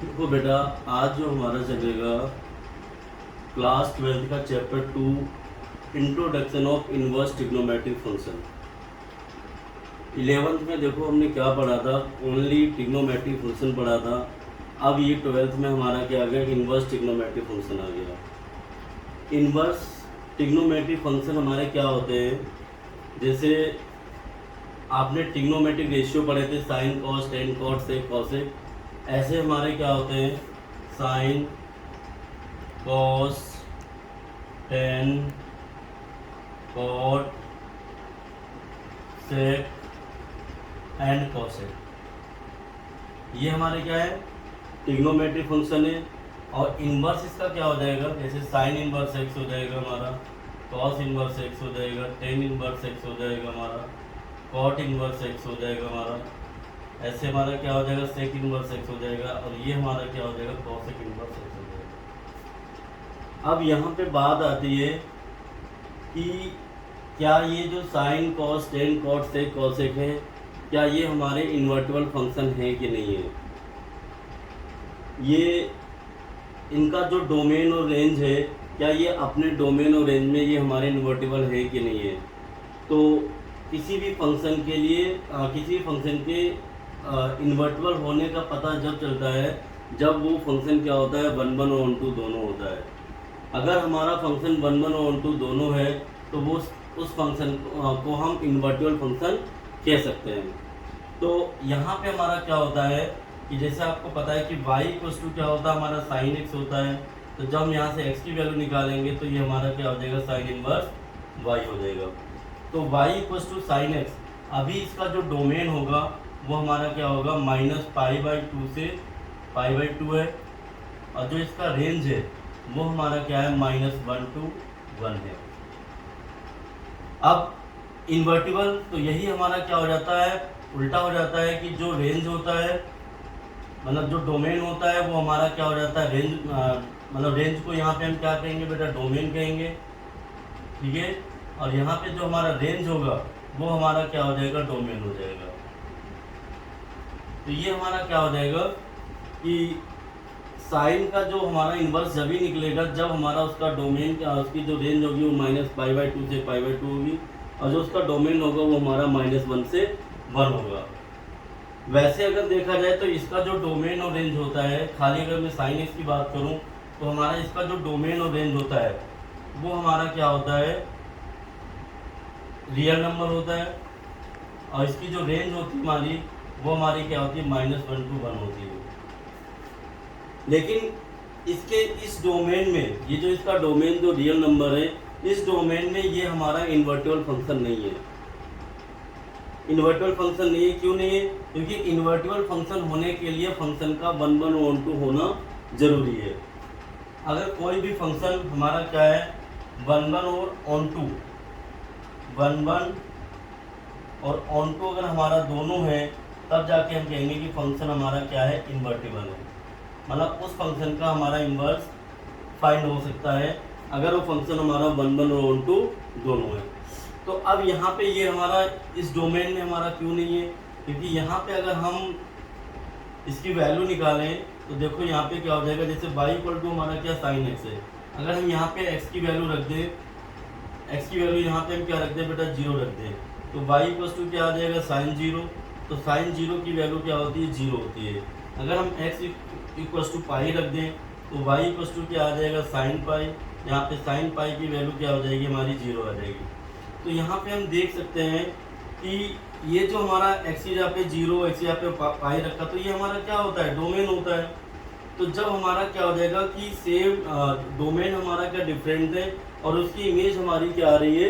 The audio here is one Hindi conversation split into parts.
देखो बेटा, आज जो हमारा चलेगा क्लास 12th का chapter 2 introduction of inverse trigonometric function. 11th में देखो हमने क्या पढ़ा था, ओनली ट्रिग्नोमेट्रिक फंक्शन पढ़ा था। अब ये 12th में हमारा क्या आ गया, इनवर्स ट्रिग्नोमेट्रिक फंक्शन आ गया। इनवर्स ट्रिग्नोमेट्रिक फंक्शन हमारे क्या होते हैं, जैसे आपने ट्रिग्नोमेट्रिक रेशियो पढ़े थे, sine cos tan cot sec cosec. ऐसे हमारे क्या होते हैं, sine cos tan cot sec and cosec. ये हमारे क्या है, ट्रिग्नोमेट्रिक फंक्शन है। और इनवर्स इसका क्या हो जाएगा, जैसे साइन इनवर्स एक्स हो जाएगा हमारा, कॉस इनवर्स एक्स हो जाएगा, टेन इनवर्स एक्स हो जाएगा हमारा, कॉट इनवर्स एक्स हो जाएगा हमारा। ऐसे हमारा क्या हो जाएगा, सेक इनवर्स एक्स हो जाएगा। और ये हमारा क्या हो जाएगा, कॉसेक इनवर्स एक्स हो जाएगा। अब यहाँ पे बात आती है कि क्या ये जो sine cos tan cot sec cosec है, क्या ये हमारे इन्वर्टिबल फंक्शन है कि नहीं है। ये इनका जो डोमेन और रेंज है, क्या ये अपने डोमेन और रेंज में ये हमारे इन्वर्टिबल है कि नहीं है। तो किसी भी फंक्शन के लिए किसी भी फंक्शन के इन्वर्टिबल होने का पता जब चलता है जब वो फंक्शन क्या होता है, 1 1 और 1 2 दोनों होता है। अगर हमारा फंक्शन 1 1 और 1 2 दोनों है तो वो उस फंक्शन को हम इन्वर्टिबल फंक्शन कह सकते हैं। तो यहाँ पे हमारा क्या होता है कि जैसे आपको पता है कि y इक्वल्स टू क्या होता है, हमारा साइन x होता है। तो जब हम यहाँ से x की वैल्यू निकालेंगे तो ये हमारा क्या हो जाएगा, साइन इनवर्स y हो जाएगा। तो y equals to sine x, अभी इसका जो डोमेन होगा वो हमारा क्या होगा, -π/2 से π/2 है। और जो इसका रेंज है वो हमारा क्या है, -1 to 1 है। अब इन्वर्टिबल तो यही हमारा क्या हो जाता है, उल्टा हो जाता है कि जो रेंज होता है, मतलब जो डोमेन होता है वो हमारा क्या हो जाता है, रेंज, मतलब रेंज को यहाँ पे हम क्या कहेंगे बेटा, डोमेन कहेंगे, ठीक है। और यहाँ पे जो हमारा रेंज होगा वो हमारा क्या हो जाएगा, डोमेन हो जाएगा। तो ये हमारा क्या हो जाएगा कि साइन का जो हमारा इन्वर्स जब ही निकलेगा जब हमारा उसका डोमेन, उसकी जो रेंज होगी वो -π/2 से π/2 होगी। और जो उसका डोमेन होगा वो हमारा -1 से 1 होगा। वैसे अगर देखा जाए तो इसका जो डोमेन और रेंज होता है, खाली अगर मैं साइन एक्स की बात करूं तो हमारा इसका जो डोमेन और रेंज होता है वो हमारा क्या होता है, रियल नंबर होता है। और इसकी जो रेंज होती है हमारी, वो हमारी क्या होती है, -1 to 1 होती है। लेकिन इसके इस डोमेन में, ये जो इसका डोमेन जो रियल नंबर है, इस डोमेन में ये हमारा इन्वर्टिबल फंक्शन नहीं है। इन्वर्टिबल फंक्शन नहीं है, क्यों नहीं है, क्योंकि इन्वर्टिबल फंक्शन होने के लिए फंक्शन का 1 1 और 1 2 होना जरूरी है। अगर कोई भी फंक्शन हमारा क्या है, 1 1 और 1 2, 1 1 और 1 2 अगर हमारा दोनों है तब जाके हम कहेंगे कि फंक्शन हमारा क्या है, इन्वर्टिबल है। मतलब उस फंक्शन का हमारा इन्वर्स फाइंड हो सकता है अगर वो फंक्शन हमारा 1 1 और 1 2 दोनों है। तो अब यहाँ पे ये हमारा इस डोमेन में हमारा क्यों नहीं है, क्योंकि यहाँ पे अगर हम इसकी वैल्यू निकालें तो देखो यहाँ पे क्या हो जाएगा, जैसे y इक्वल टू हमारा क्या, साइन x है। अगर हम यहाँ पे x की वैल्यू रख दें, x की वैल्यू यहाँ पे हम क्या रख दें बेटा, 0 रख दें, तो y इक्वल टू क्या आ जाएगा, साइन 0। तो साइन 0 की वैल्यू क्या होती है, 0 होती है। अगर हम x इक्वल टू पाई रख दें तो y इक्वल टू क्या आ जाएगा, साइन पाई। यहाँ पे साइन पाई की वैल्यू क्या हो जाएगी, हमारी 0 आ जाएगी। तो यहाँ पे हम देख सकते हैं कि ये जो हमारा x यहाँ पे 0, x यहाँ पे पाई रखा, तो ये हमारा क्या होता है, डोमेन होता है। तो जब हमारा क्या हो जाएगा कि सेम डोमेन हमारा क्या डिफरेंट है और उसकी इमेज हमारी क्या आ रही है,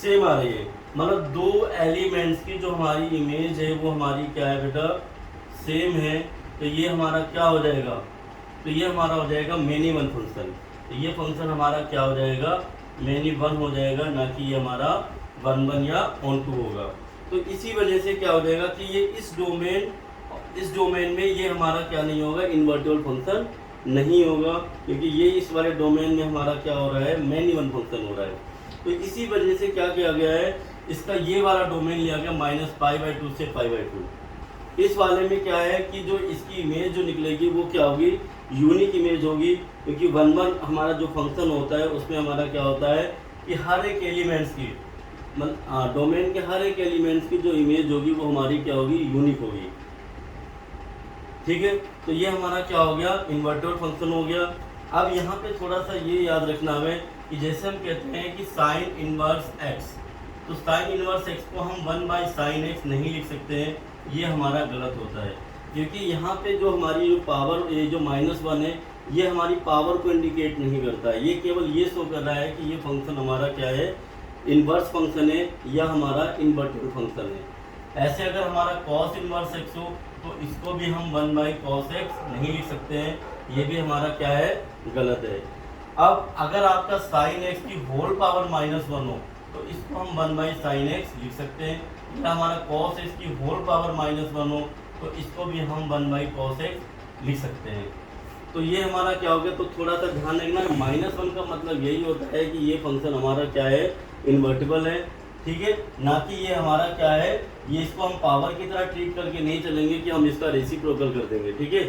सेम आ रही है। मतलब दो एलिमेंट्स की जो हमारी इमेज है वो हमारी क्या है बेटा, सेम है। तो ये हमारा क्या हो जाएगा, तो ये हमारा हो जाएगा मेनी वन फंक्शन। तो ये फंक्शन हमारा क्या हो जाएगा, मेनी वन हो जाएगा, ना कि ये हमारा 1 1 या 1 2 होगा। तो इसी वजह से क्या हो जाएगा कि ये इस डोमेन में ये हमारा क्या नहीं होगा, इन्वर्टिबल फंक्शन नहीं होगा, क्योंकि ये इस वाले डोमेन में हमारा क्या हो रहा है, मेनी वन फंक्शन हो रहा है। तो इसी वजह से क्या किया गया है, इसका ये वाला डोमेन लिया गया -π/2 से π/2। इस वाले में क्या है कि जो इसकी इमेज जो निकलेगी वो क्या होगी, यूनिक इमेज होगी, क्योंकि 1 हमारा जो फंक्शन होता है उसमें हमारा क्या होता है कि हर एक एलिमेंट्स की डोमेन के हर एक एलिमेंट्स की जो इमेज होगी वो हमारी क्या होगी, यूनिक होगी। ठीक है, तो ये हमारा क्या हो गया, इन्वर्टिबल फंक्शन हो गया। अब यहाँ पे थोड़ा सा ये याद रखना है कि जैसे हम कहते हैं कि साइन इनवर्स एक्स, तो साइन इनवर्स एक्स को हम 1/sin x नहीं लिख सकते हैं, ये हमारा गलत होता है, क्योंकि यहाँ पे जो हमारी जो पावर, ये जो -1 है, ये हमारी पावर को इंडिकेट नहीं करता है, ये केवल ये शो कर रहा है कि ये फंक्शन हमारा क्या है, इन्वर्स फंक्शन है या हमारा इन्वर्टिबल फंक्शन है। ऐसे अगर हमारा cos इनवर्स x हो तो इसको भी हम 1/cos x नहीं लिख सकते हैं, ये भी हमारा क्या है, गलत है। अब अगर आपका sin x की होल पावर -1 हो तो इसको हम 1/sin x लिख सकते हैं, या हमारा cos x की होल पावर -1 हो तो इसको भी हम 1/cos x लिख सकते हैं। तो ये हमारा क्या हो गया, तो थोड़ा सा ध्यान रखना, -1 का मतलब यही होता है कि ये फंक्शन हमारा क्या है, इन्वर्टिबल है। ठीक है, ना कि ये हमारा क्या है, ये इसको हम पावर की तरह ट्रीट करके नहीं चलेंगे कि हम इसका रेसिप्रोकल कर देंगे। ठीक है,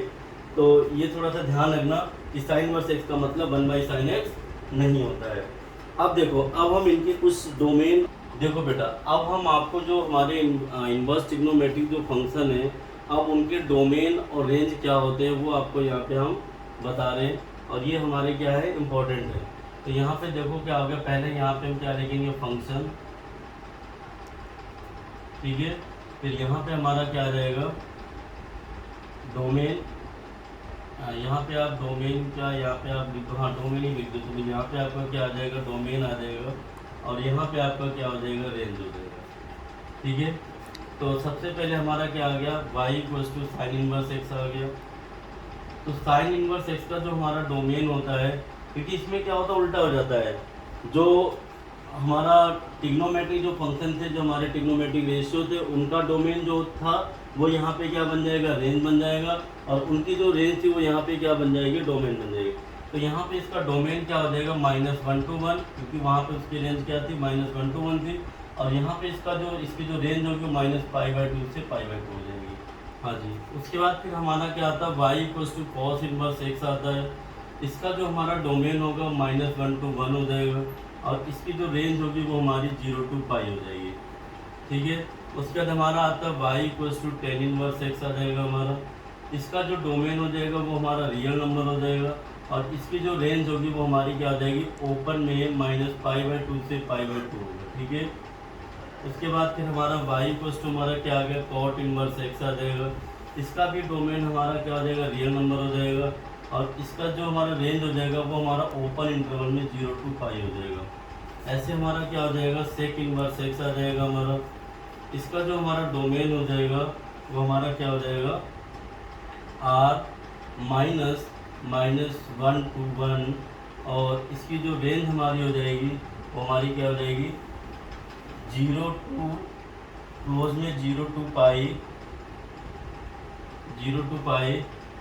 तो ये थोड़ा सा ध्यान रखना कि साइन इनवर्स एक्स का मतलब 1/sin x नहीं होता है। अब देखो, अब हम इनके कुछ डोमेन देखो बेटा, अब हम आपको जो हमारे इनवर्स ट्रिग्नोमेट्रिक जो फंक्शन है, अब उनके डोमेन और रेंज क्या होते हैं वो आपको यहाँ पे हम बता रहे हैं, और ये हमारे क्या है, इम्पोर्टेंट है। तो यहाँ पे देखो क्या हो गया, पहले यहाँ पे हम क्या लिखेंगे, फंक्शन। ठीक है, फिर यहाँ पे हमारा क्या आ जाएगा, डोमेन। यहाँ पे आप डोमेन का, यहाँ पे आप लिख दो, हाँ डोमेन ही लिख दो, तो यहाँ पे आपका क्या आ जाएगा, डोमेन आ जाएगा, और यहाँ पे आपका क्या हो जाएगा, रेंज हो जाएगा। ठीक है, तो सबसे पहले हमारा क्या आ गया, y = sin इनवर्स x आ गया। तो sin इनवर्स x का जो हमारा डोमेन होता है, क्योंकि इसमें क्या होता है, उल्टा हो जाता है, जो हमारा ट्रिग्नोमेट्रिक जो फंक्शन थे, जो हमारे ट्रिग्नोमेट्रिक रेशियो थे, उनका डोमेन जो था वो यहाँ पे क्या बन जाएगा, रेंज बन जाएगा, और उनकी जो रेंज थी वो यहाँ पे क्या बन जाएगी, डोमेन बन जाएगी। तो यहाँ पे इसका डोमेन क्या हो जाएगा, -1 to 1, क्योंकि वहाँ पे उसकी रेंज क्या थी, -1 to 1 थी, और यहाँ पे इसकी जो रेंज होगी -π/2 से π/2 हो जाएगी। हाँ जी, उसके बाद फिर हमारा क्या आता है, y = cos इनवर्स x आता है। इसका जो हमारा डोमेन होगा -1 to 1 हो जाएगा, और इसकी जो रेंज होगी वो हमारी 0 to π हो जाएगी। ठीक है, उसके बाद हमारा आता है y = tan इनवर्स x आ जाएगा हमारा। इसका जो डोमेन हो जाएगा वो हमारा रियल नंबर हो जाएगा, और इसकी जो रेंज होगी वो हमारी क्या आ जाएगी, ओपन में -π/2 से π/2 होगा। ठीक है, उसके बाद फिर हमारा y = हमारा क्या आ गया, cot इनवर्स x आ जाएगा। इसका भी डोमेन हमारा क्या हो जाएगा, रियल नंबर हो जाएगा, और इसका जो हमारा रेंज हो जाएगा वो हमारा ओपन इंटरवल में 0 to π हो जाएगा। ऐसे हमारा क्या हो जाएगा, sec इनवर्स x आ जाएगा हमारा। इसका जो हमारा डोमेन हो जाएगा वो हमारा क्या हो जाएगा, r -1 to 1, और इसकी जो रेंज हमारी हो जाएगी वो हमारी क्या हो जाएगी, 0 to क्लोज में 0 to π,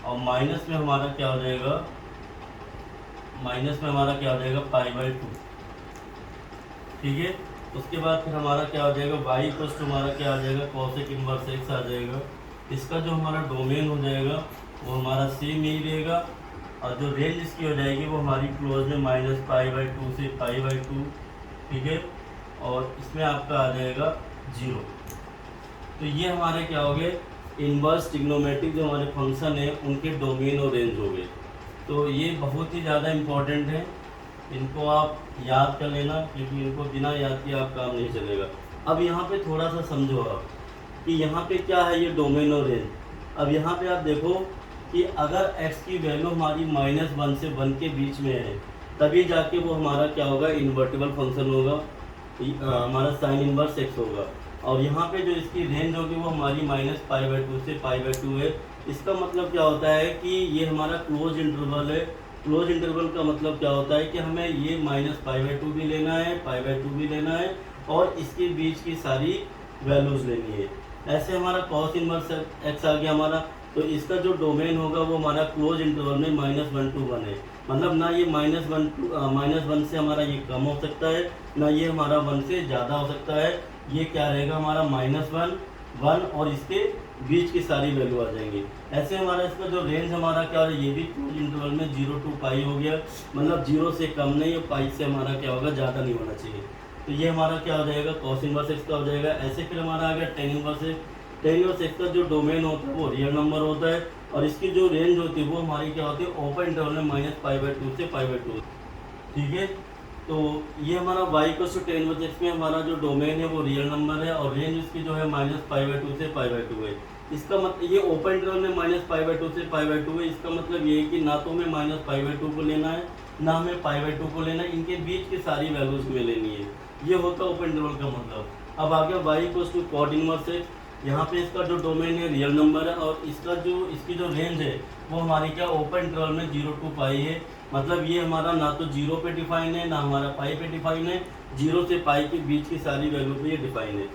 और माइनस में हमारा क्या हो जाएगा, π/2। ठीक है, उसके बाद फिर हमारा क्या हो जाएगा, y = हमारा क्या आ जाएगा, cosec इनवर्स x आ जाएगा। इसका जो हमारा डोमेन हो जाएगा वो हमारा सेम ही रहेगा, और जो रेंज इसकी हो जाएगी वो हमारी क्लोज में -π/2 से π/2। ठीक है, और इसमें आपका आ जाएगा 0। तो ये हमारे क्या हो गए, इनवर्स ट्रिग्नोमेट्रिक जो हमारे फंक्शन है उनके डोमेन और रेंज हो गए। तो ये बहुत ही ज़्यादा इम्पोर्टेंट है, इनको आप याद कर लेना, क्योंकि इनको बिना याद किए आप काम नहीं चलेगा। अब यहाँ पे थोड़ा सा समझो आप कि यहाँ पे क्या है, ये डोमेन और रेंज। अब यहाँ पे आप देखो कि अगर x की वैल्यू हमारी -1 से 1 के बीच में है, तभी जाके वो हमारा क्या होगा, इन्वर्टिबल फंक्शन होगा, हमारा साइन इनवर्स x होगा। और यहाँ पे जो इसकी रेंज होगी वो हमारी -π/2 से π/2 है। इसका मतलब क्या होता है कि ये हमारा क्लोज इंटरवल है। क्लोज इंटरवल का मतलब क्या होता है कि हमें ये -π/2 भी लेना है, π/2 भी लेना है, और इसके बीच की सारी वैल्यूज़ लेनी है। ऐसे हमारा cos इनवर्स x आ गया हमारा, तो इसका जो डोमेन होगा वो हमारा क्लोज इंटरवल में -1 to 1 है। मतलब ना ये -1 से हमारा ये कम हो सकता है, ना ये हमारा 1 से ज़्यादा हो सकता है। ये क्या रहेगा हमारा -1 1 और इसके बीच की सारी वैल्यू आ जाएंगी। ऐसे हमारा इसका जो रेंज हमारा क्या हो रहा है, ये भी क्लोज इंटरवल में 0 to पाई हो गया, मतलब 0 से कम नहीं और पाई से हमारा क्या होगा, ज़्यादा नहीं होना चाहिए। तो ये हमारा क्या हो जाएगा, cos इनवर्स x का हो जाएगा। ऐसे फिर हमारा आ गया tan inverse x। tan inverse x का जो डोमेन होता है वो रियल नंबर होता है और इसकी जो रेंज होती है वो हमारी क्या होती है, ओपन इंटरवल में -π/2 से π/2। ठीक है, तो ये हमारा y को tan इनवर्स x में हमारा जो डोमेन है वो रियल नंबर है और रेंज इसकी जो है -π/2 से π/2 है। इसका मतलब ये ओपन इंटरवल में -π/2 से π/2 है। इसका मतलब ये है कि ना तो हमें -π/2 को लेना है ना हमें π/2 को लेना है, इनके बीच की सारी वैल्यूज में लेनी है। ये होता है ओपन इंटरवल का मतलब। अब आ गया y = cot इनवर्स x। यहाँ पे इसका जो डोमेन है रियल नंबर है और इसकी जो रेंज है वो हमारी क्या ओपन इंटरवल में 0 to पाई है। मतलब ये हमारा ना तो 0 पे डिफाइन है ना हमारा पाई पे डिफाइन है, 0 से पाई के बीच की सारी वैल्यू पे ये डिफाइन है।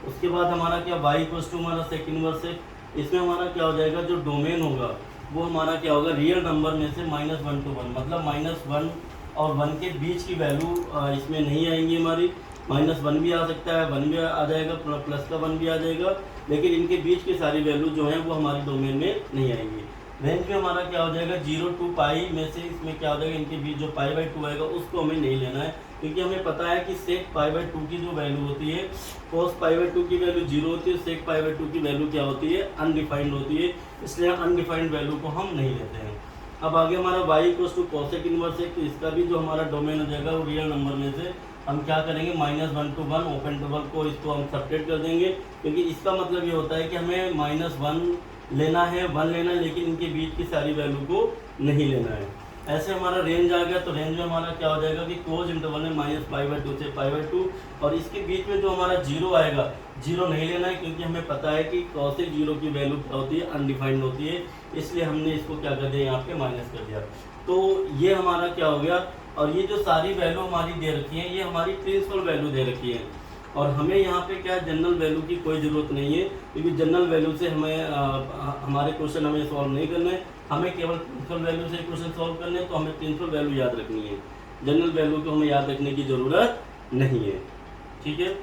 उसके बाद हमारा क्या y = हमारा सेक इनवर्स है। इसमें हमारा क्या हो जाएगा, जो डोमेन होगा वो हमारा क्या होगा, रियल नंबर में से -1 to 1, मतलब -1 और 1 के बीच की वैल्यू इसमें नहीं आएंगी हमारी। -1 भी आ सकता है, 1 भी आ जाएगा, प्लस का 1 भी आ जाएगा, लेकिन इनके बीच की सारी वैल्यू जो है वो हमारी डोमेन में नहीं आएंगी। रेंज में हमारा क्या हो जाएगा, 0 to पाई में से इसमें क्या हो जाएगा, इनके बीच जो π/2 आएगा उसको हमें नहीं लेना है, क्योंकि हमें पता है कि sec π/2 की जो वैल्यू होती है, cos π/2 की वैल्यू 0 होती है, sec π/2 की वैल्यू क्या होती है, अनडिफाइंड होती है, इसलिए अनडिफाइंड वैल्यू को हम नहीं लेते हैं। अब आगे हमारा y = cosec इनवर्स है, तो इसका भी जो हमारा डोमेन हो जाएगा वो रियल नंबर में से हम क्या करेंगे, -1 to 1 ओपन इंटरवल को इसको हम सब्ट्रैक्ट कर देंगे, क्योंकि इसका मतलब ये होता है कि हमें -1 लेना है, 1 लेना है, लेकिन इनके बीच की सारी वैल्यू को नहीं लेना है। ऐसे हमारा रेंज आ गया, तो रेंज में हमारा क्या हो जाएगा कि क्लोज इंटरवल में -π/2 से π/2 और इसके बीच में जो हमारा 0 आएगा, 0 नहीं लेना है, क्योंकि हमें पता है कि cosec 0 की वैल्यू क्या होती है, अनडिफाइंड होती है, इसलिए हमने इसको क्या कर दिया, यहाँ पे माइनस कर दिया। तो ये हमारा क्या हो गया, और ये जो सारी वैल्यू हमारी दे रखी है ये हमारी प्रिंसिपल वैल्यू दे रखी है और हमें यहाँ पे क्या जनरल वैल्यू की कोई ज़रूरत नहीं है, क्योंकि जनरल वैल्यू से हमें हमारे क्वेश्चन हमें सॉल्व नहीं करना है, हमें केवल प्रिंसिपल वैल्यू से क्वेश्चन सॉल्व करने हैं। तो हमें प्रिंसिपल वैल्यू याद रखनी है, जनरल वैल्यू को हमें याद रखने की ज़रूरत नहीं है। ठीक है।